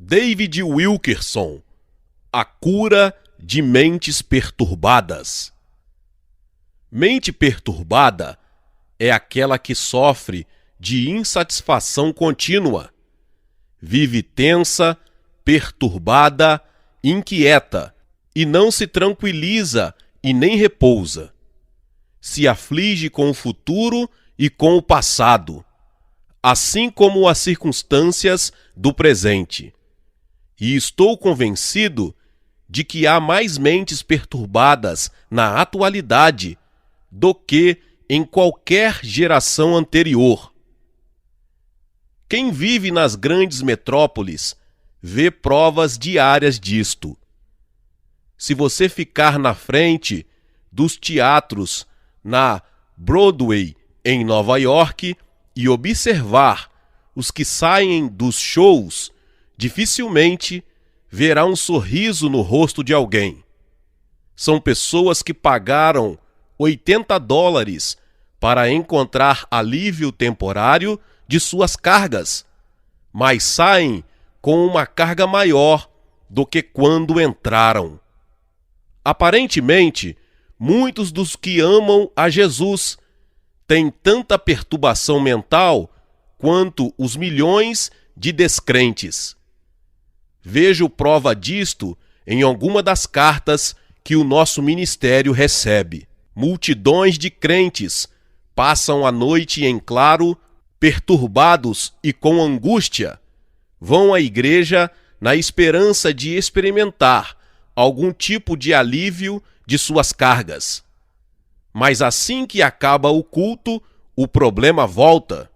David Wilkerson, A cura de mentes perturbadas. Mente perturbada é aquela que sofre de insatisfação contínua. Vive tensa, perturbada, inquieta e não se tranquiliza e nem repousa. Se aflige com o futuro e com o passado, assim como as circunstâncias do presente. E estou convencido de que há mais mentes perturbadas na atualidade do que em qualquer geração anterior. Quem vive nas grandes metrópoles vê provas diárias disto. Se você ficar na frente dos teatros na Broadway, em Nova York, e observar os que saem dos shows, dificilmente verá um sorriso no rosto de alguém. São pessoas que pagaram $80 para encontrar alívio temporário de suas cargas, mas saem com uma carga maior do que quando entraram. Aparentemente, muitos dos que amam a Jesus têm tanta perturbação mental quanto os milhões de descrentes. Vejo prova disto em alguma das cartas que o nosso ministério recebe. Multidões de crentes passam a noite em claro, perturbados e com angústia. Vão à igreja na esperança de experimentar algum tipo de alívio de suas cargas. Mas assim que acaba o culto, o problema volta.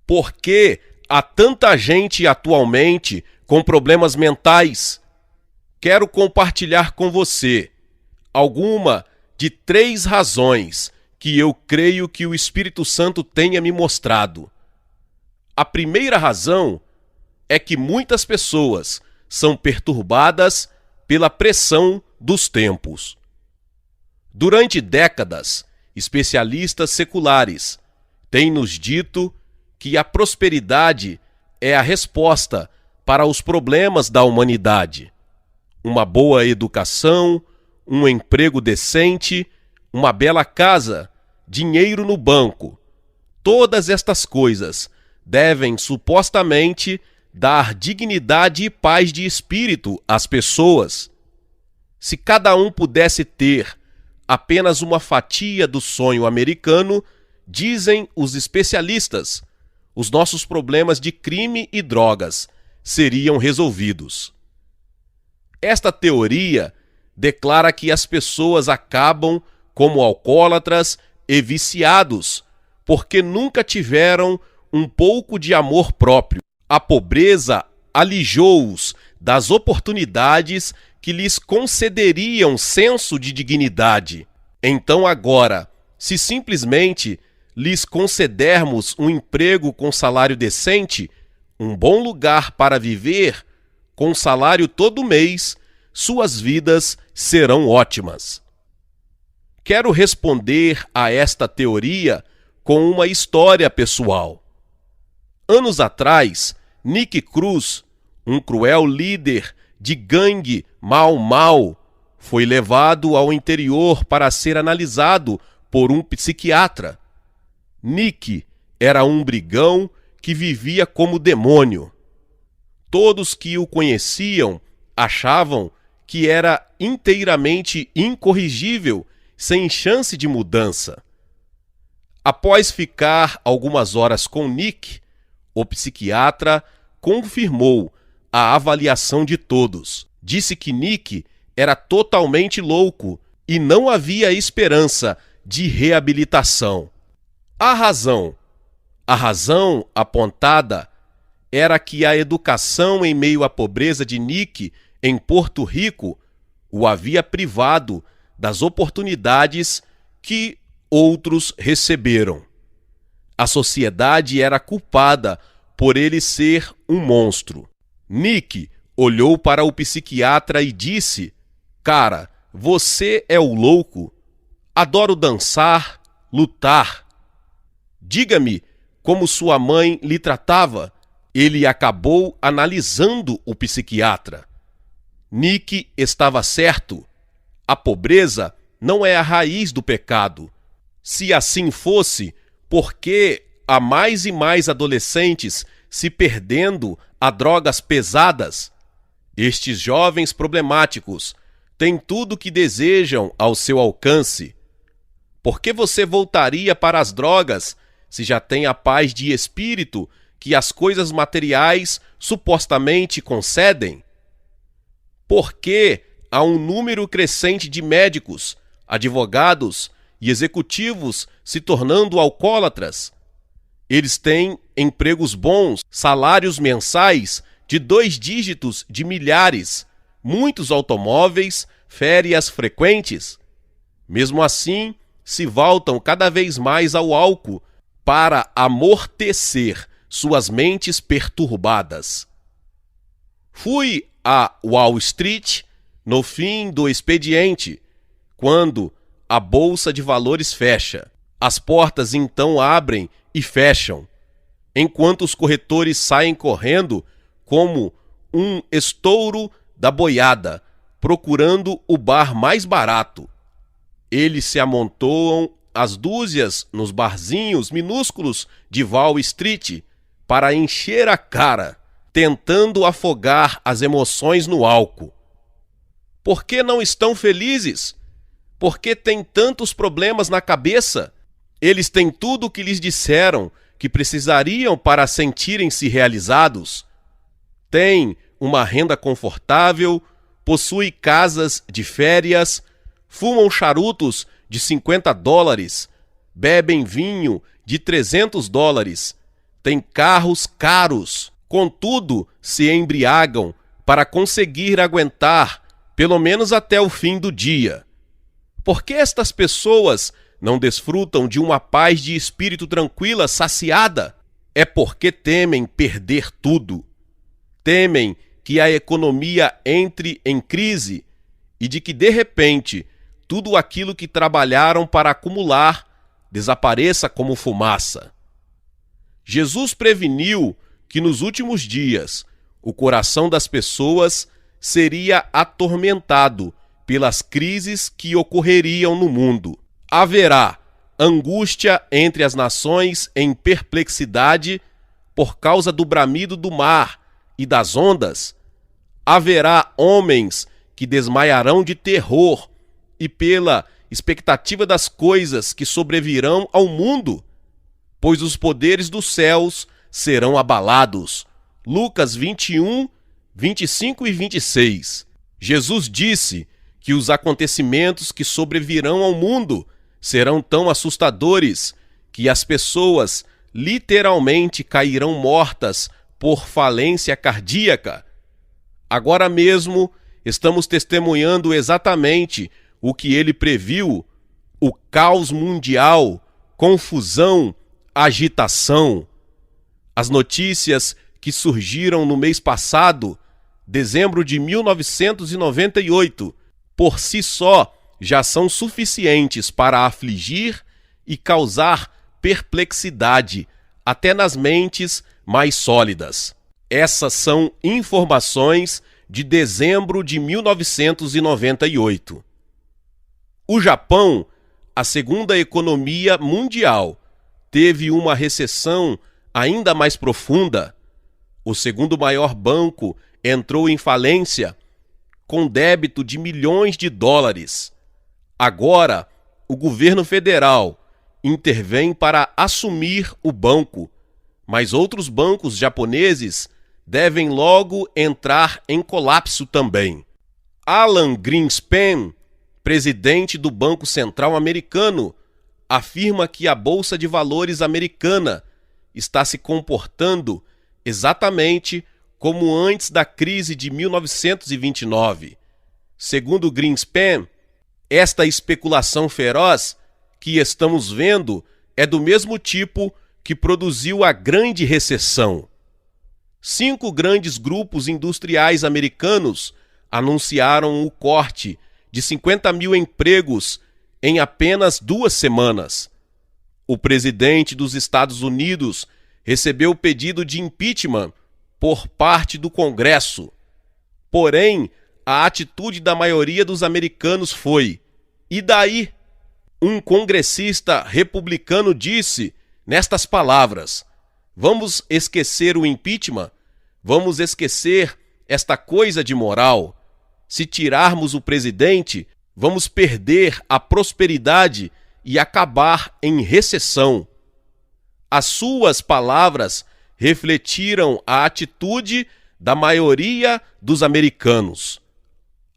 Por que há tanta gente atualmente com problemas mentais? Quero compartilhar com você alguma de 3 razões que eu creio que o Espírito Santo tenha me mostrado. A primeira razão é que muitas pessoas são perturbadas pela pressão dos tempos. Durante décadas, especialistas seculares têm nos dito que a prosperidade é a resposta para os problemas da humanidade. Uma boa educação, um emprego decente, uma bela casa, dinheiro no banco. Todas estas coisas devem supostamente dar dignidade e paz de espírito às pessoas. Se cada um pudesse ter apenas uma fatia do sonho americano, dizem os especialistas, os nossos problemas de crime e drogas seriam resolvidos. Esta teoria declara que as pessoas acabam como alcoólatras e viciados, porque nunca tiveram um pouco de amor próprio. A pobreza alijou-os das oportunidades que lhes concederiam senso de dignidade. Então agora, se simplesmente lhes concedermos um emprego com salário decente, um bom lugar para viver, com salário todo mês, suas vidas serão ótimas. Quero responder a esta teoria com uma história pessoal. Anos atrás, Nick Cruz, um cruel líder de gangue Mau Mau, foi levado ao interior para ser analisado por um psiquiatra. Nick era um brigão que vivia como demônio. Todos que o conheciam achavam que era inteiramente incorrigível, sem chance de mudança. Após ficar algumas horas com Nick, o psiquiatra confirmou a avaliação de todos. Disse que Nick era totalmente louco e não havia esperança de reabilitação. A razão apontada era que a educação em meio à pobreza de Nick em Porto Rico o havia privado das oportunidades que outros receberam. A sociedade era culpada por ele ser um monstro. Nick olhou para o psiquiatra e disse: "Cara, você é o louco. Adoro dançar, lutar. Diga-me como sua mãe lhe tratava. Ele acabou analisando o psiquiatra. Nick estava certo. A pobreza não é a raiz do pecado. Se assim fosse, por que há mais e mais adolescentes se perdendo a drogas pesadas? Estes jovens problemáticos têm tudo o que desejam ao seu alcance. Por que você voltaria para as drogas se já tem a paz de espírito que as coisas materiais supostamente concedem? Por que há um número crescente de médicos, advogados e executivos se tornando alcoólatras? Eles têm empregos bons, salários mensais de 2 dígitos de milhares, muitos automóveis, férias frequentes. Mesmo assim, se voltam cada vez mais ao álcool para amortecer suas mentes perturbadas. Fui a Wall Street no fim do expediente, quando a bolsa de valores fecha. As portas então abrem e fecham, enquanto os corretores saem correndo como um estouro da boiada, procurando o bar mais barato. Eles se amontoam às dúzias nos barzinhos minúsculos de Wall Street para encher a cara, tentando afogar as emoções no álcool. Por que não estão felizes? Por que têm tantos problemas na cabeça? Eles têm tudo o que lhes disseram que precisariam para sentirem-se realizados. Têm uma renda confortável, possuem casas de férias, fumam charutos de $50, bebem vinho de $300, têm carros caros, contudo se embriagam para conseguir aguentar pelo menos até o fim do dia. Por que estas pessoas não desfrutam de uma paz de espírito tranquila, saciada? É porque temem perder tudo. Temem que a economia entre em crise e de que, de repente, tudo aquilo que trabalharam para acumular desapareça como fumaça. Jesus preveniu que nos últimos dias o coração das pessoas seria atormentado pelas crises que ocorreriam no mundo. Haverá angústia entre as nações em perplexidade por causa do bramido do mar e das ondas. Haverá homens que desmaiarão de terror e pela expectativa das coisas que sobrevirão ao mundo, pois os poderes dos céus serão abalados. Lucas 21, 25 e 26. Jesus disse que os acontecimentos que sobrevirão ao mundo serão tão assustadores que as pessoas literalmente cairão mortas por falência cardíaca. Agora mesmo estamos testemunhando exatamente o que ele previu: o caos mundial, confusão, agitação. As notícias que surgiram no mês passado, dezembro de 1998, por si só já são suficientes para afligir e causar perplexidade até nas mentes mais sólidas. Essas são informações de dezembro de 1998. O Japão, a segunda economia mundial, teve uma recessão ainda mais profunda. O segundo maior banco entrou em falência, com débito de milhões de dólares. Agora, o governo federal intervém para assumir o banco, mas outros bancos japoneses devem logo entrar em colapso também. Alan Greenspan, presidente do Banco Central americano, afirma que a Bolsa de Valores americana está se comportando exatamente como antes da crise de 1929. Segundo Greenspan, esta especulação feroz que estamos vendo é do mesmo tipo que produziu a Grande Recessão. 5 grandes grupos industriais americanos anunciaram o corte de 50 mil empregos em apenas 2 semanas. O presidente dos Estados Unidos recebeu o pedido de impeachment por parte do Congresso. Porém, a atitude da maioria dos americanos foi: e daí? Um congressista republicano disse nestas palavras: vamos esquecer o impeachment? Vamos esquecer esta coisa de moral? Se tirarmos o presidente, vamos perder a prosperidade e acabar em recessão. As suas palavras refletiram a atitude da maioria dos americanos.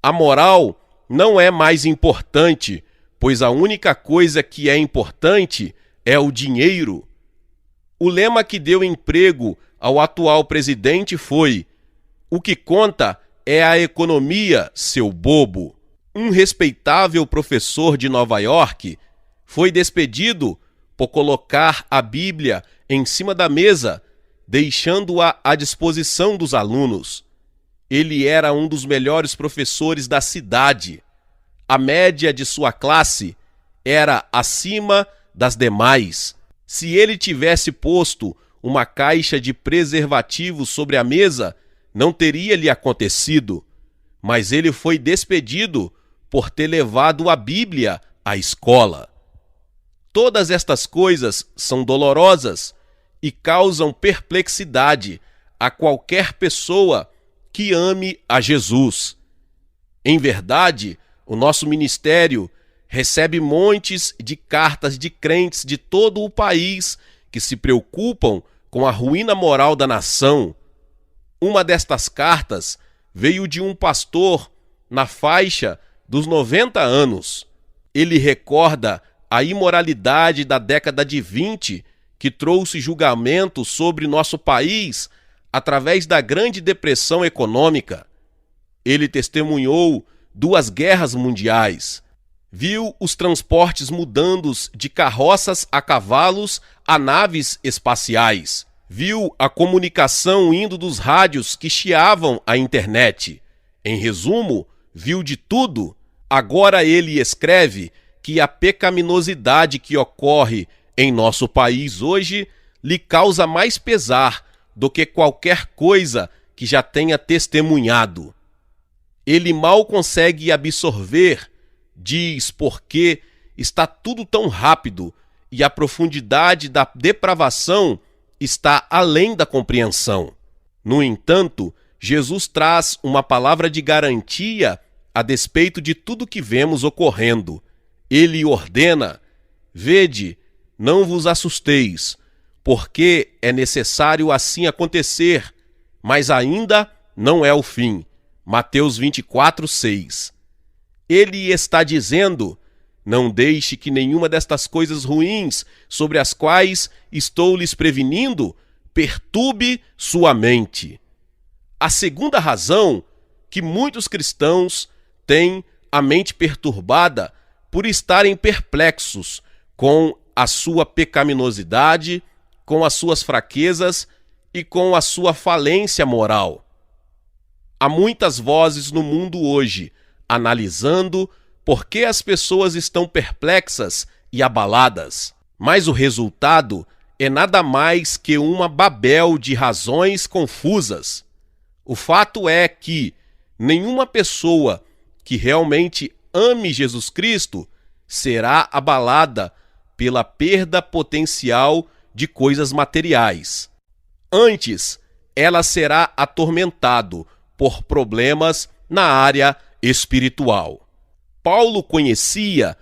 A moral não é mais importante, pois a única coisa que é importante é o dinheiro. O lema que deu emprego ao atual presidente foi: o que conta é a economia, seu bobo. Um respeitável professor de Nova York foi despedido por colocar a Bíblia em cima da mesa, deixando-a à disposição dos alunos. Ele era um dos melhores professores da cidade. A média de sua classe era acima das demais. Se ele tivesse posto uma caixa de preservativos sobre a mesa, não teria lhe acontecido. Mas ele foi despedido por ter levado a Bíblia à escola. Todas estas coisas são dolorosas e causam perplexidade a qualquer pessoa que ame a Jesus. Em verdade, o nosso ministério recebe montes de cartas de crentes de todo o país que se preocupam com a ruína moral da nação. Uma destas cartas veio de um pastor na faixa dos 90 anos. Ele recorda a imoralidade da década de 20, que trouxe julgamento sobre nosso país através da Grande Depressão Econômica. Ele testemunhou 2 guerras mundiais. Viu os transportes mudando de carroças a cavalos a naves espaciais. Viu a comunicação indo dos rádios que chiavam a internet. Em resumo, viu de tudo. Agora ele escreve que a pecaminosidade que ocorre em nosso país hoje lhe causa mais pesar do que qualquer coisa que já tenha testemunhado. Ele mal consegue absorver, diz, porque está tudo tão rápido e a profundidade da depravação está além da compreensão. No entanto, Jesus traz uma palavra de garantia a despeito de tudo que vemos ocorrendo. Ele ordena: vede, não vos assusteis, porque é necessário assim acontecer, mas ainda não é o fim. Mateus 24:6. Ele está dizendo: não deixe que nenhuma destas coisas ruins, sobre as quais estou lhes prevenindo, perturbe sua mente. A segunda razão que muitos cristãos têm a mente perturbada por estarem perplexos com a sua pecaminosidade, com as suas fraquezas e com a sua falência moral. Há muitas vozes no mundo hoje analisando por que as pessoas estão perplexas e abaladas, mas o resultado é nada mais que uma babel de razões confusas. O fato é que nenhuma pessoa que realmente ame Jesus Cristo será abalada pela perda potencial de coisas materiais. Antes, ela será atormentado por problemas na área espiritual. Paulo conhecia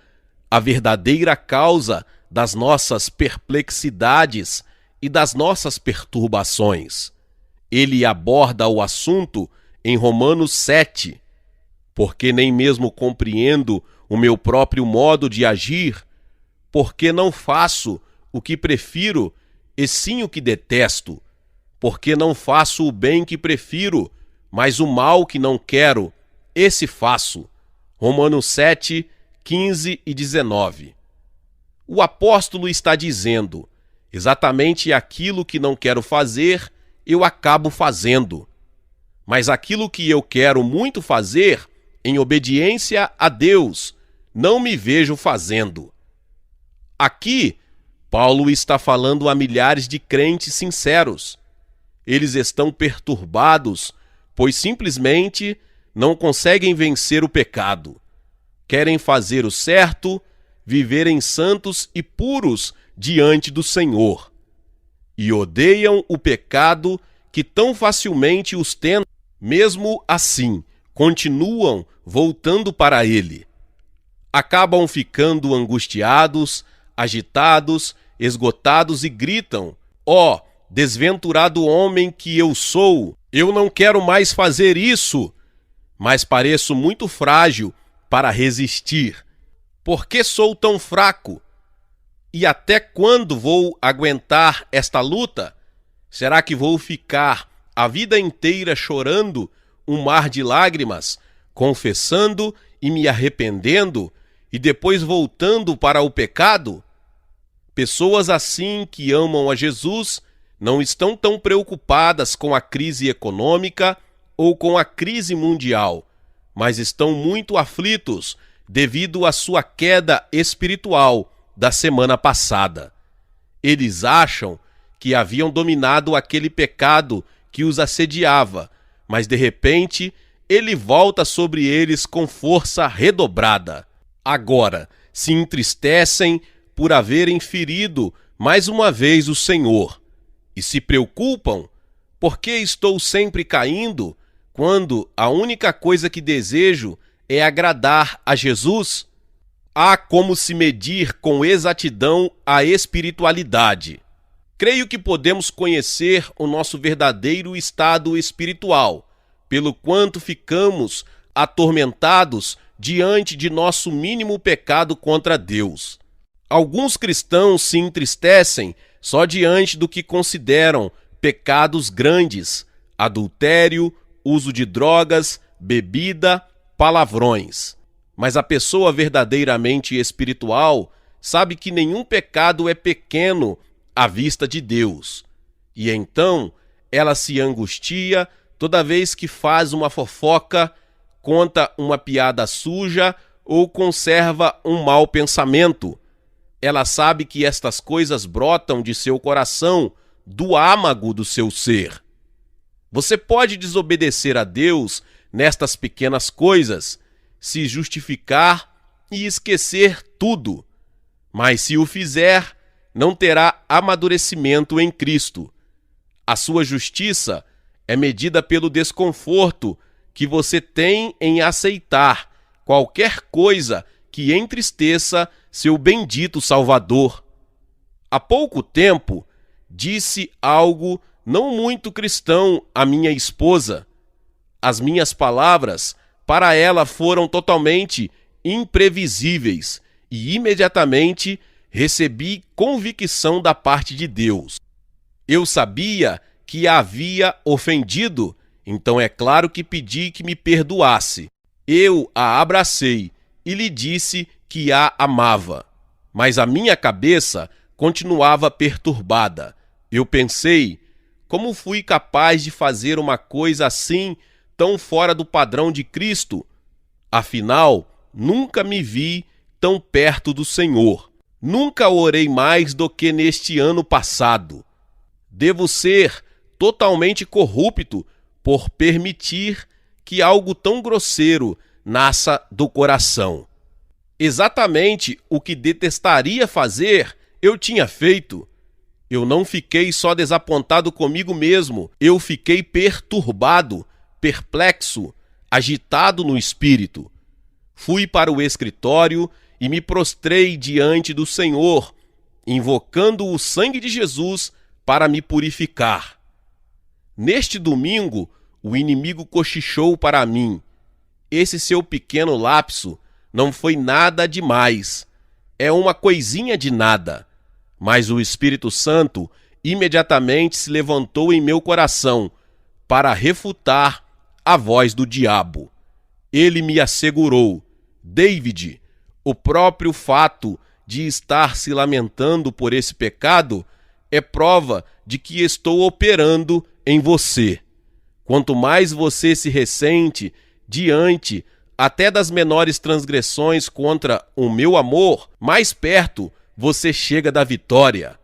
a verdadeira causa das nossas perplexidades e das nossas perturbações. Ele aborda o assunto em Romanos 7. Porque nem mesmo compreendo o meu próprio modo de agir, porque não faço o que prefiro, e sim o que detesto, porque não faço o bem que prefiro, mas o mal que não quero, esse faço. Romanos 7, 15 e 19. O apóstolo está dizendo: exatamente aquilo que não quero fazer, eu acabo fazendo. Mas aquilo que eu quero muito fazer, em obediência a Deus, não me vejo fazendo. Aqui, Paulo está falando a milhares de crentes sinceros. Eles estão perturbados, pois simplesmente não conseguem vencer o pecado. Querem fazer o certo, viverem santos e puros diante do Senhor. E odeiam o pecado que tão facilmente os tenta. Mesmo assim, continuam voltando para ele. Acabam ficando angustiados, agitados, esgotados e gritam: ó, desventurado homem que eu sou, eu não quero mais fazer isso, mas pareço muito frágil para resistir. Por que sou tão fraco? E até quando vou aguentar esta luta? Será que vou ficar a vida inteira chorando um mar de lágrimas, confessando e me arrependendo, e depois voltando para o pecado? Pessoas assim que amam a Jesus não estão tão preocupadas com a crise econômica ou com a crise mundial, mas estão muito aflitos devido à sua queda espiritual da semana passada. Eles acham que haviam dominado aquele pecado que os assediava, mas de repente ele volta sobre eles com força redobrada. Agora se entristecem por haverem ferido mais uma vez o Senhor e se preocupam: por que estou sempre caindo quando a única coisa que desejo é agradar a Jesus? Há como se medir com exatidão a espiritualidade. Creio que podemos conhecer o nosso verdadeiro estado espiritual, pelo quanto ficamos atormentados diante de nosso mínimo pecado contra Deus. Alguns cristãos se entristecem só diante do que consideram pecados grandes: adultério, uso de drogas, bebida, palavrões. Mas a pessoa verdadeiramente espiritual sabe que nenhum pecado é pequeno à vista de Deus. E então ela se angustia toda vez que faz uma fofoca, conta uma piada suja ou conserva um mau pensamento. Ela sabe que estas coisas brotam de seu coração, do âmago do seu ser. Você pode desobedecer a Deus nestas pequenas coisas, se justificar e esquecer tudo, mas se o fizer, não terá amadurecimento em Cristo. A sua justiça é medida pelo desconforto que você tem em aceitar qualquer coisa que entristeça seu bendito Salvador. Há pouco tempo, disse algo não muito cristão à minha esposa. As minhas palavras para ela foram totalmente imprevisíveis e imediatamente recebi convicção da parte de Deus. Eu sabia que a havia ofendido, então é claro que pedi que me perdoasse. Eu a abracei e lhe disse que a amava, mas a minha cabeça continuava perturbada. Eu pensei: como fui capaz de fazer uma coisa assim, tão fora do padrão de Cristo? Afinal, nunca me vi tão perto do Senhor. Nunca orei mais do que neste ano passado. Devo ser totalmente corrupto por permitir que algo tão grosseiro nasça do coração. Exatamente o que detestaria fazer, eu tinha feito. Eu não fiquei só desapontado comigo mesmo, eu fiquei perturbado, perplexo, agitado no espírito. Fui para o escritório e me prostrei diante do Senhor, invocando o sangue de Jesus para me purificar. Neste domingo, o inimigo cochichou para mim: esse seu pequeno lapso não foi nada demais, é uma coisinha de nada. Mas o Espírito Santo imediatamente se levantou em meu coração para refutar a voz do diabo. Ele me assegurou: David, o próprio fato de estar se lamentando por esse pecado é prova de que estou operando em você. Quanto mais você se ressente diante até das menores transgressões contra o meu amor, mais perto você chega da vitória.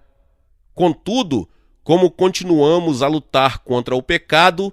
Contudo, como continuamos a lutar contra o pecado,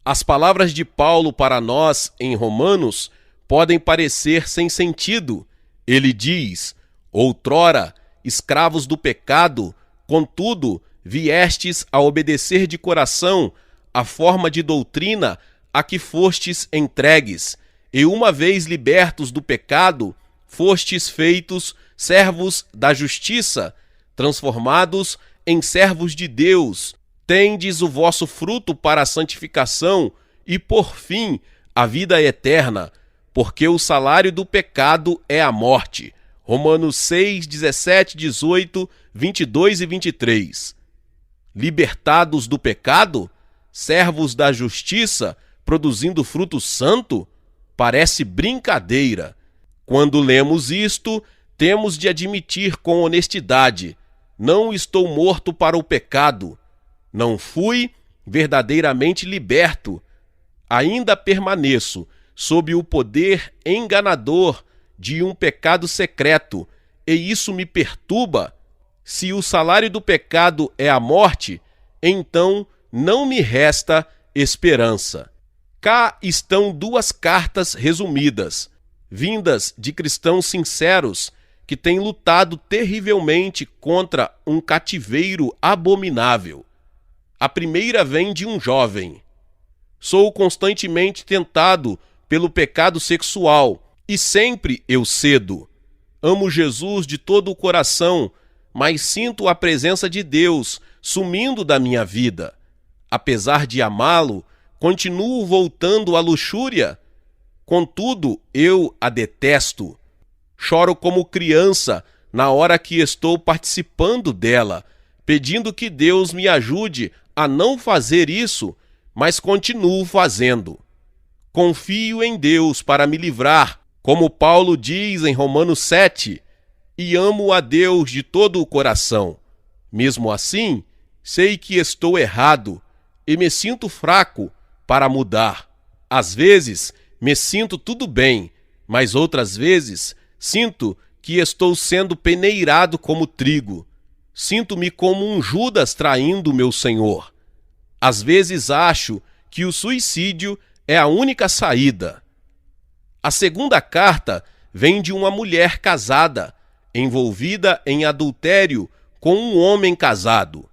as palavras de Paulo para nós em Romanos podem parecer sem sentido. Ele diz: outrora, escravos do pecado, contudo, viestes a obedecer de coração a forma de doutrina a que fostes entregues, e uma vez libertos do pecado, fostes feitos servos da justiça, transformados em servos de Deus. Tendes o vosso fruto para a santificação e, por fim, a vida eterna, porque o salário do pecado é a morte. Romanos 6, 17, 18, 22 e 23. Libertados do pecado? Servos da justiça, produzindo fruto santo? Parece brincadeira. Quando lemos isto, temos de admitir com honestidade: não estou morto para o pecado. Não fui verdadeiramente liberto. Ainda permaneço sob o poder enganador de um pecado secreto, e isso me perturba. Se o salário do pecado é a morte, então não me resta esperança. Cá estão duas cartas resumidas, vindas de cristãos sinceros que têm lutado terrivelmente contra um cativeiro abominável. A primeira vem de um jovem. Sou constantemente tentado pelo pecado sexual e sempre eu cedo. Amo Jesus de todo o coração, mas sinto a presença de Deus sumindo da minha vida. Apesar de amá-lo, continuo voltando à luxúria. Contudo, eu a detesto. Choro como criança na hora que estou participando dela, pedindo que Deus me ajude a não fazer isso, mas continuo fazendo. Confio em Deus para me livrar, como Paulo diz em Romanos 7, e amo a Deus de todo o coração. Mesmo assim, sei que estou errado e me sinto fraco para mudar. Às vezes, me sinto tudo bem, mas outras vezes sinto que estou sendo peneirado como trigo. Sinto-me como um Judas traindo meu Senhor. Às vezes acho que o suicídio é a única saída. A segunda carta vem de uma mulher casada, envolvida em adultério com um homem casado.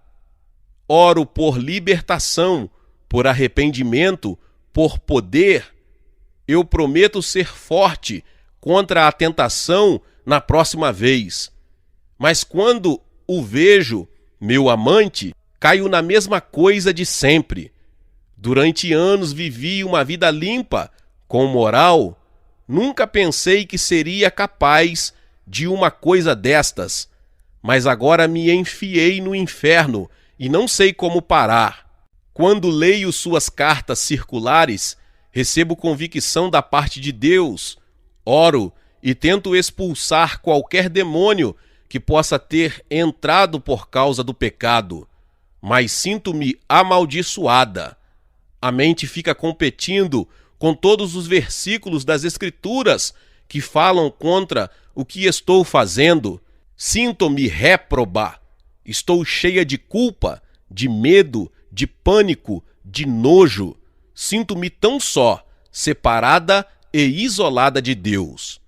Oro por libertação, por arrependimento, por poder. Eu prometo ser forte contra a tentação na próxima vez. Mas quando o vejo, meu amante, caio na mesma coisa de sempre. Durante anos vivi uma vida limpa, com moral. Nunca pensei que seria capaz de uma coisa destas, mas agora me enfiei no inferno e não sei como parar. Quando leio suas cartas circulares, recebo convicção da parte de Deus, oro e tento expulsar qualquer demônio que possa ter entrado por causa do pecado, mas sinto-me amaldiçoada. A mente fica competindo com todos os versículos das Escrituras que falam contra o que estou fazendo. Sinto-me réproba. Estou cheia de culpa, de medo, de pânico, de nojo. Sinto-me tão só, separada e isolada de Deus.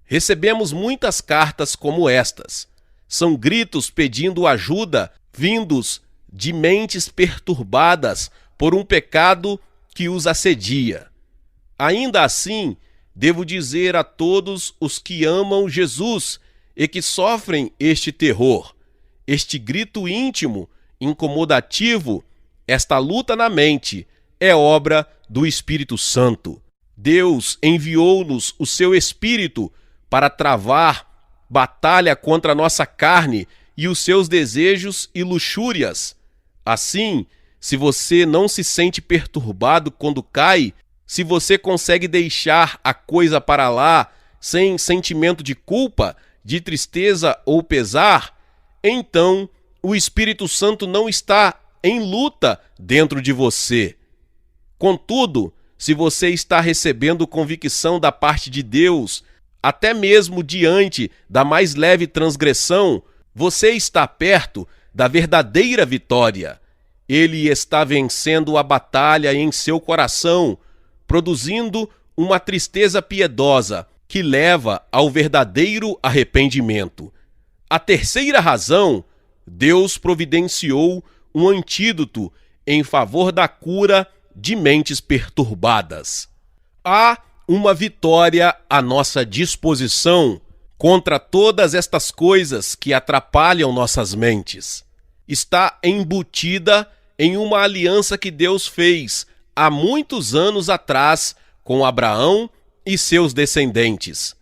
Recebemos muitas cartas como estas. São gritos pedindo ajuda, vindos de mentes perturbadas por um pecado que os assedia. Ainda assim, devo dizer a todos os que amam Jesus e que sofrem este terror, este grito íntimo, incomodativo, esta luta na mente, é obra do Espírito Santo. Deus enviou-nos o seu Espírito para travar batalha contra a nossa carne e os seus desejos e luxúrias. Assim, se você não se sente perturbado quando cai, se você consegue deixar a coisa para lá sem sentimento de culpa, de tristeza ou pesar, então o Espírito Santo não está em luta dentro de você. Contudo, se você está recebendo convicção da parte de Deus, até mesmo diante da mais leve transgressão, você está perto da verdadeira vitória. Ele está vencendo a batalha em seu coração, produzindo uma tristeza piedosa que leva ao verdadeiro arrependimento. A terceira razão, Deus providenciou um antídoto em favor da cura de mentes perturbadas. Há uma vitória à nossa disposição contra todas estas coisas que atrapalham nossas mentes. Está embutida em uma aliança que Deus fez há muitos anos atrás com Abraão e seus descendentes,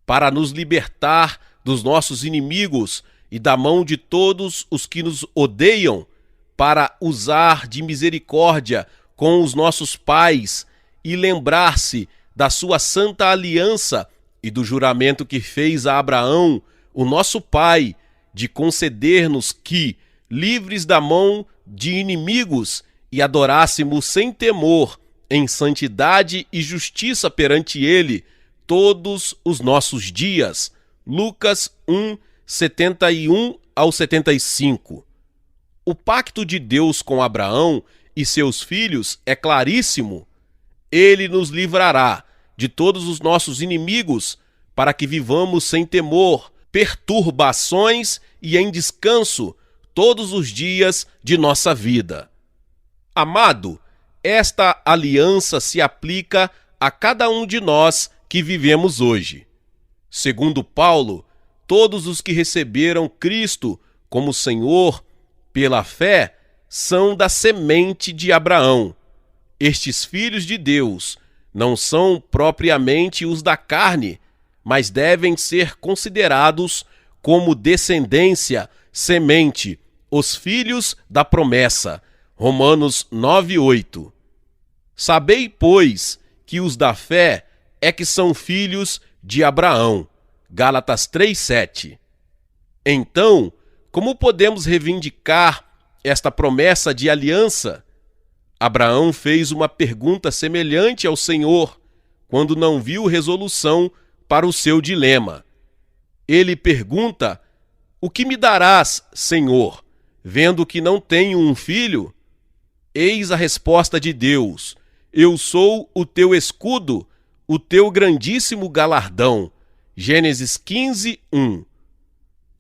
para nos libertar dos nossos inimigos e da mão de todos os que nos odeiam, para usar de misericórdia com os nossos pais e lembrar-se da sua santa aliança e do juramento que fez a Abraão, o nosso pai, de conceder-nos que, livres da mão de inimigos, e adorássemos sem temor, em santidade e justiça perante ele, todos os nossos dias. Lucas 1, 71 ao 75. O pacto de Deus com Abraão e seus filhos é claríssimo. Ele nos livrará de todos os nossos inimigos, para que vivamos sem temor, perturbações e em descanso todos os dias de nossa vida. Amado, esta aliança se aplica a cada um de nós que vivemos hoje. Segundo Paulo, todos os que receberam Cristo como Senhor pela fé são da semente de Abraão. Estes filhos de Deus não são propriamente os da carne, mas devem ser considerados como descendência, semente, os filhos da promessa. Romanos 9:8. Sabei, pois, que os da fé é que são filhos de Abraão. Gálatas 3:7. Então, como podemos reivindicar esta promessa de aliança? Abraão fez uma pergunta semelhante ao Senhor, quando não viu resolução para o seu dilema. Ele pergunta: "O que me darás, Senhor, vendo que não tenho um filho?" Eis a resposta de Deus: "Eu sou o teu escudo, o teu grandíssimo galardão." Gênesis 15:1.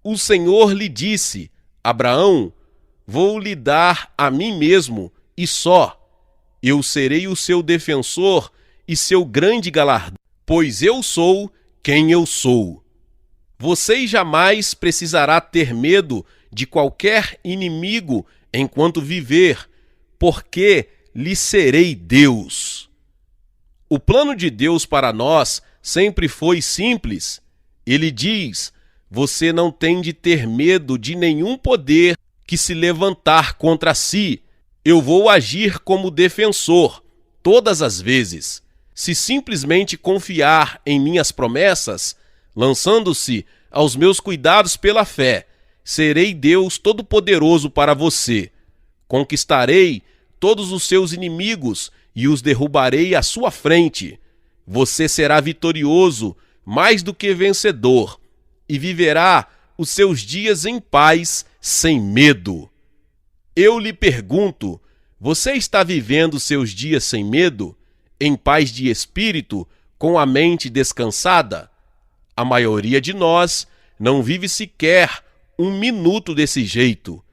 O Senhor lhe disse: "Abraão, vou lhe dar a mim mesmo, e só. Eu serei o seu defensor e seu grande galardão, pois eu sou quem eu sou." Você jamais precisará ter medo de qualquer inimigo enquanto viver, porque lhe serei Deus. O plano de Deus para nós sempre foi simples. Ele diz: você não tem de ter medo de nenhum poder que se levantar contra si. Eu vou agir como defensor, todas as vezes. Se simplesmente confiar em minhas promessas, lançando-se aos meus cuidados pela fé, serei Deus Todo-Poderoso para você. Conquistarei todos os seus inimigos e os derrubarei à sua frente. Você será vitorioso, mais do que vencedor, e viverá os seus dias em paz, sem medo. Eu lhe pergunto: você está vivendo seus dias sem medo, em paz de espírito, com a mente descansada? A maioria de nós não vive sequer um minuto desse jeito.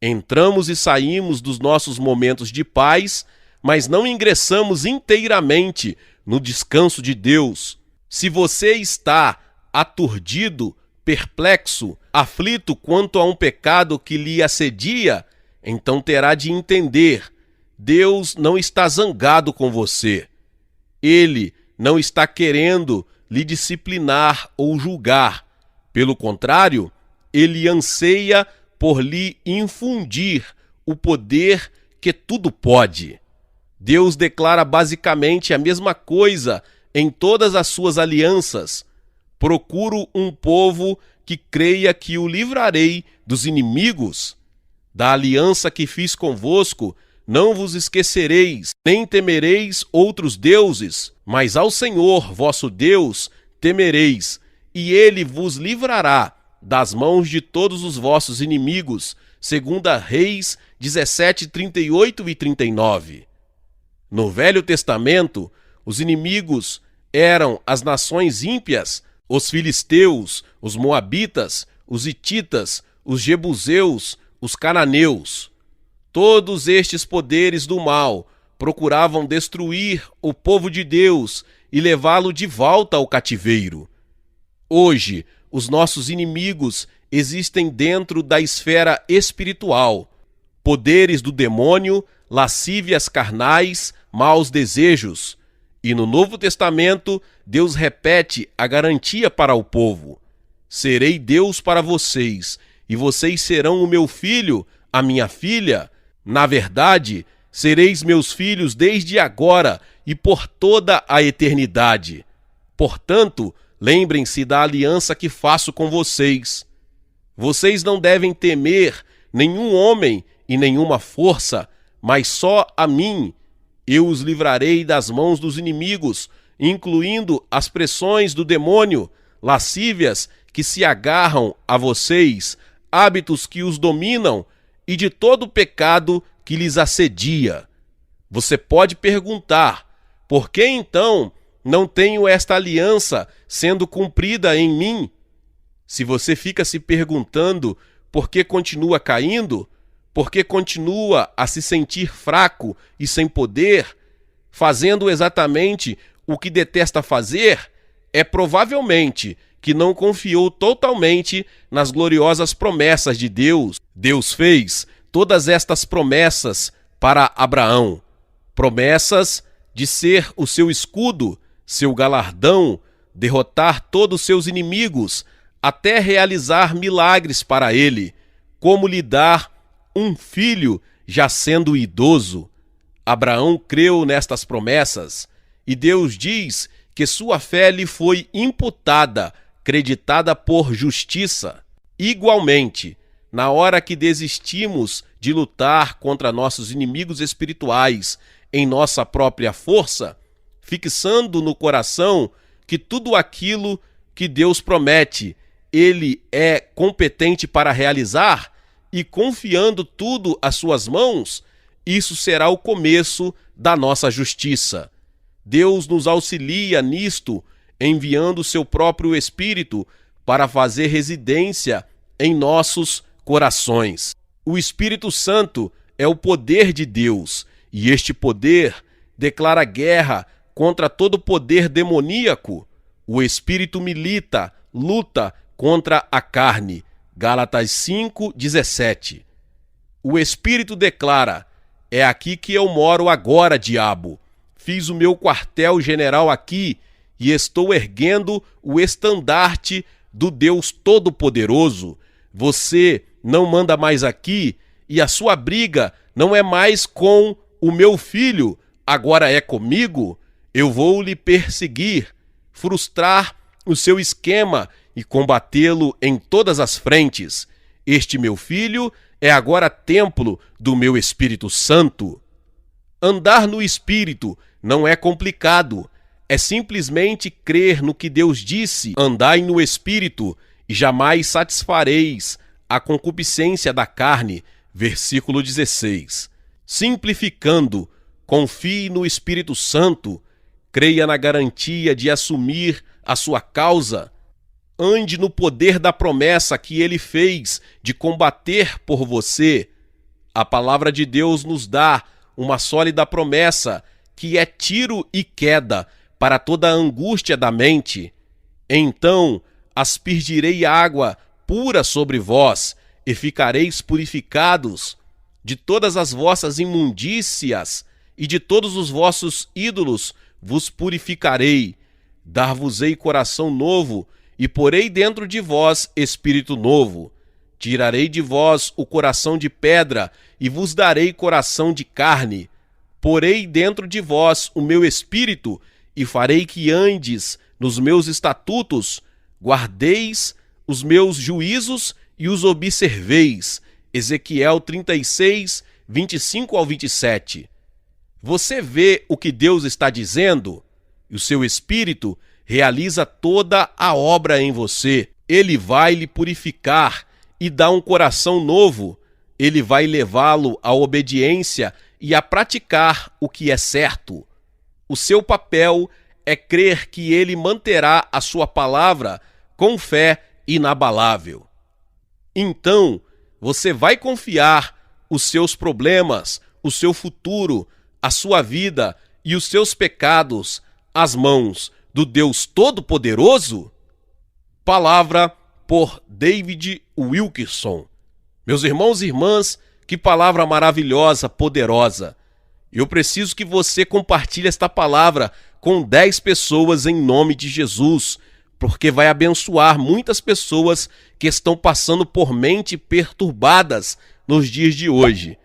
Entramos e saímos dos nossos momentos de paz, mas não ingressamos inteiramente no descanso de Deus. Se você está aturdido, perplexo, aflito quanto a um pecado que lhe assedia, então terá de entender: Deus não está zangado com você. Ele não está querendo lhe disciplinar ou julgar. Pelo contrário, ele anseia por lhe infundir o poder que tudo pode. Deus declara basicamente a mesma coisa em todas as suas alianças. Procuro um povo que creia que o livrarei dos inimigos. Da aliança que fiz convosco, não vos esquecereis, nem temereis outros deuses, mas ao Senhor, vosso Deus, temereis, e ele vos livrará das mãos de todos os vossos inimigos. 2 Reis 17, 38 e 39. No Velho Testamento, os inimigos eram as nações ímpias, os filisteus, os moabitas, os hititas, os jebuseus, os cananeus. Todos estes poderes do mal procuravam destruir o povo de Deus e levá-lo de volta ao cativeiro. Hoje, os nossos inimigos existem dentro da esfera espiritual. Poderes do demônio, lascívias carnais, maus desejos. E no Novo Testamento, Deus repete a garantia para o povo: serei Deus para vocês, e vocês serão o meu filho, a minha filha. Na verdade, sereis meus filhos desde agora e por toda a eternidade. Portanto, lembrem-se da aliança que faço com vocês. Vocês não devem temer nenhum homem e nenhuma força, mas só a mim. Eu os livrarei das mãos dos inimigos, incluindo as pressões do demônio, lascívias que se agarram a vocês, hábitos que os dominam e de todo o pecado que lhes assedia. Você pode perguntar: por que então não tenho esta aliança sendo cumprida em mim? Se você fica se perguntando por que continua caindo, por que continua a se sentir fraco e sem poder, fazendo exatamente o que detesta fazer, é provavelmente que não confiou totalmente nas gloriosas promessas de Deus. Deus fez todas estas promessas para Abraão, promessas de ser o seu escudo, seu galardão, derrotar todos os seus inimigos, até realizar milagres para ele, como lhe dar um filho já sendo idoso. Abraão creu nestas promessas, e Deus diz que sua fé lhe foi imputada, creditada por justiça. Igualmente, na hora que desistimos de lutar contra nossos inimigos espirituais em nossa própria força, fixando no coração que tudo aquilo que Deus promete, Ele é competente para realizar, e confiando tudo às suas mãos, isso será o começo da nossa justiça. Deus nos auxilia nisto, enviando seu próprio Espírito para fazer residência em nossos corações. O Espírito Santo é o poder de Deus, e este poder declara guerra contra todo poder demoníaco. O Espírito milita, luta contra a carne. Gálatas 5:17. O Espírito declara: é aqui que eu moro agora, diabo. Fiz o meu quartel-general aqui e estou erguendo o estandarte do Deus Todo-Poderoso. Você não manda mais aqui e a sua briga não é mais com o meu filho, agora é comigo. Eu vou lhe perseguir, frustrar o seu esquema e combatê-lo em todas as frentes. Este meu filho é agora templo do meu Espírito Santo. Andar no Espírito não é complicado, é simplesmente crer no que Deus disse: andai no Espírito e jamais satisfareis a concupiscência da carne. Versículo 16. Simplificando, confie no Espírito Santo, creia na garantia de assumir a sua causa, ande no poder da promessa que ele fez de combater por você. A palavra de Deus nos dá uma sólida promessa que é tiro e queda para toda a angústia da mente. Então aspergirei água pura sobre vós e ficareis purificados de todas as vossas imundícias e de todos os vossos ídolos vos purificarei. Dar-vos-ei coração novo e porei dentro de vós espírito novo. Tirarei de vós o coração de pedra e vos darei coração de carne. Porei dentro de vós o meu espírito e farei que andes nos meus estatutos, guardeis os meus juízos e os observeis. Ezequiel 36, 25 ao 27. Você vê o que Deus está dizendo? E o seu Espírito realiza toda a obra em você. Ele vai lhe purificar e dar um coração novo. ele vai levá-lo à obediência e a praticar o que é certo. O seu papel é crer que ele manterá a sua palavra com fé inabalável. Então, você vai confiar os seus problemas, o seu futuro, a sua vida e os seus pecados às mãos do Deus Todo-Poderoso? Palavra por David Wilkerson. Meus irmãos e irmãs, que palavra maravilhosa, poderosa. Eu preciso que você compartilhe esta palavra com 10 pessoas em nome de Jesus, porque vai abençoar muitas pessoas que estão passando por mente perturbadas nos dias de hoje.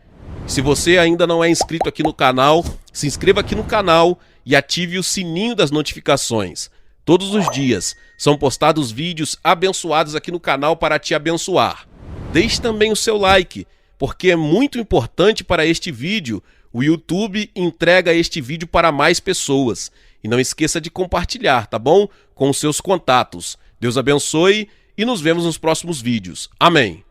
Se você ainda não é inscrito aqui no canal, se inscreva aqui no canal e ative o sininho das notificações. Todos os dias são postados vídeos abençoados aqui no canal para te abençoar. Deixe também o seu like, porque é muito importante para este vídeo. O YouTube entrega este vídeo para mais pessoas. E não esqueça de compartilhar, tá bom? Com os seus contatos. Deus abençoe e nos vemos nos próximos vídeos. Amém.